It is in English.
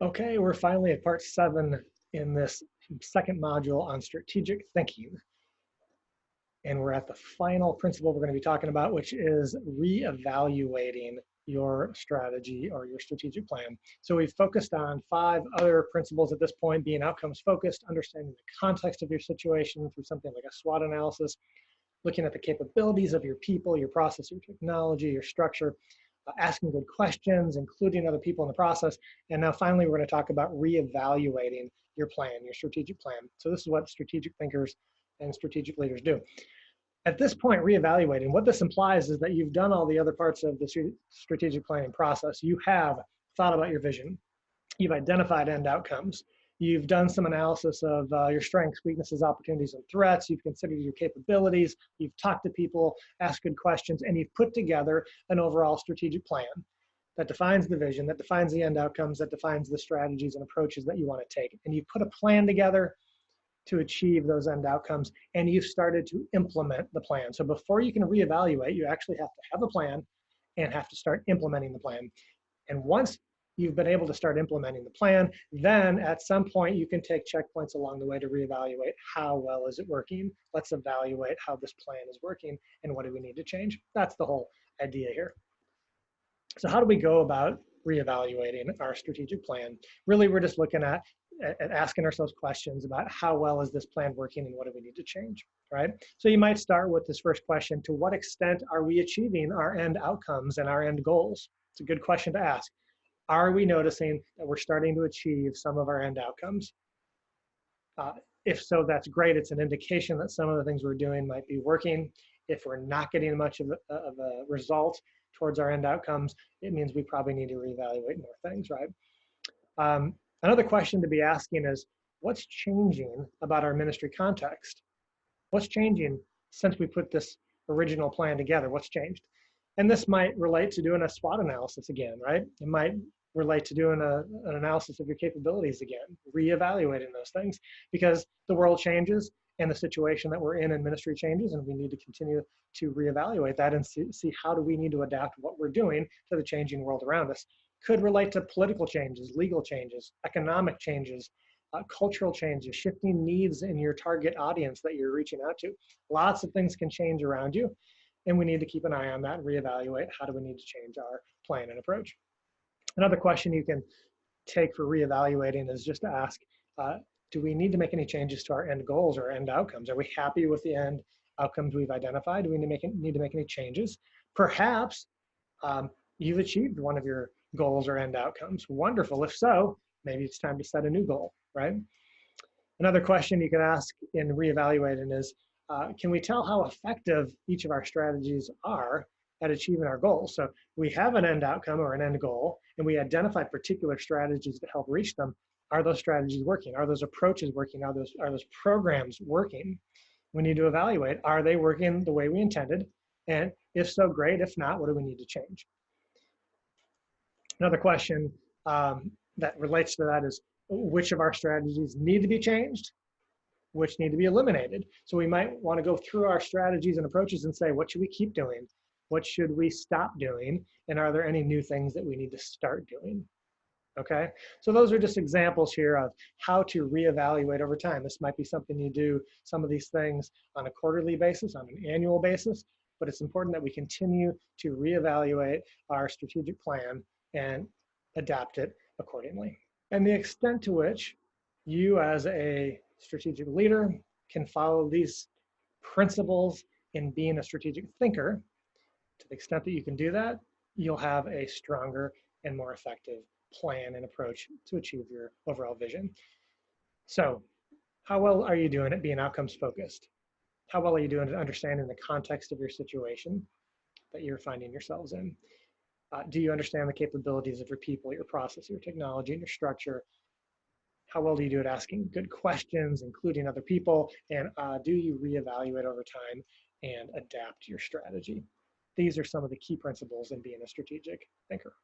Okay, we're finally at part 7 in this second module on strategic thinking. And we're at the final principle we're going to be talking about, which is reevaluating your strategy or your strategic plan. So we've focused on 5 other principles at this point, being outcomes focused, understanding the context of your situation through something like a SWOT analysis, looking at the capabilities of your people, your process, your technology, your structure, asking good questions, including other people in the process. And now finally, we're going to talk about reevaluating your plan, your strategic plan. So this is what strategic thinkers and strategic leaders do. At this point, reevaluating, what this implies is that you've done all the other parts of the strategic planning process. You have thought about your vision. You've identified end outcomes. You've done some analysis of your strengths, weaknesses, opportunities, and threats. You've considered your capabilities. You've talked to people, asked good questions, and you've put together an overall strategic plan that defines the vision, that defines the end outcomes, that defines the strategies and approaches that you want to take. And you've put a plan together to achieve those end outcomes, and you've started to implement the plan. So before you can reevaluate, you actually have to have a plan and have to start implementing the plan. And once you've been able to start implementing the plan, then at some point you can take checkpoints along the way to reevaluate how well is it working. Let's evaluate how this plan is working and what do we need to change. That's the whole idea here. So how do we go about reevaluating our strategic plan? Really, we're just looking at asking ourselves questions about how well is this plan working and what do we need to change, right? So you might start with this first question: to what extent are we achieving our end outcomes and our end goals? It's a good question to ask. Are we noticing that we're starting to achieve some of our end outcomes? If so, that's great. It's an indication that some of the things we're doing might be working. If we're not getting much of a result towards our end outcomes, it means we probably need to reevaluate more things, right? Another question to be asking is, what's changing about our ministry context? What's changing since we put this original plan together? What's changed? And this might relate to doing a SWOT analysis again, right? It might relate to doing an analysis of your capabilities again, reevaluating those things, because the world changes and the situation that we're in ministry changes, and we need to continue to reevaluate that and see how do we need to adapt what we're doing to the changing world around us. Could relate to political changes, legal changes, economic changes, cultural changes, shifting needs in your target audience that you're reaching out to. Lots of things can change around you, and we need to keep an eye on that and reevaluate how do we need to change our plan and approach. Another question you can take for reevaluating is just to ask, do we need to make any changes to our end goals or end outcomes? Are we happy with the end outcomes we've identified? Do we need to make any changes? Perhaps you've achieved one of your goals or end outcomes. Wonderful. If so, maybe it's time to set a new goal, right? Another question you can ask in reevaluating is, can we tell how effective each of our strategies are at achieving our goals? So we have an end outcome or an end goal, and we identify particular strategies to help reach them. Are those strategies working? Are those approaches working? Are those programs working? We need to evaluate, are they working the way we intended? And if so, great. If not, what do we need to change? Another question that relates to that is, which of our strategies need to be changed? Which need to be eliminated? So we might want to go through our strategies and approaches and say, what should we keep doing? What should we stop doing? And are there any new things that we need to start doing? Okay, so those are just examples here of how to reevaluate over time. This might be something you do, some of these things on a quarterly basis, on an annual basis, but it's important that we continue to reevaluate our strategic plan and adapt it accordingly. And the extent to which you as a strategic leader can follow these principles in being a strategic thinker, to the extent that you can do that, you'll have a stronger and more effective plan and approach to achieve your overall vision. So how well are you doing at being outcomes focused? How well are you doing at understanding the context of your situation that you're finding yourselves in? Do you understand the capabilities of your people, your process, your technology, and your structure? How well do you do at asking good questions, including other people? And do you reevaluate over time and adapt your strategy? These are some of the key principles in being a strategic thinker.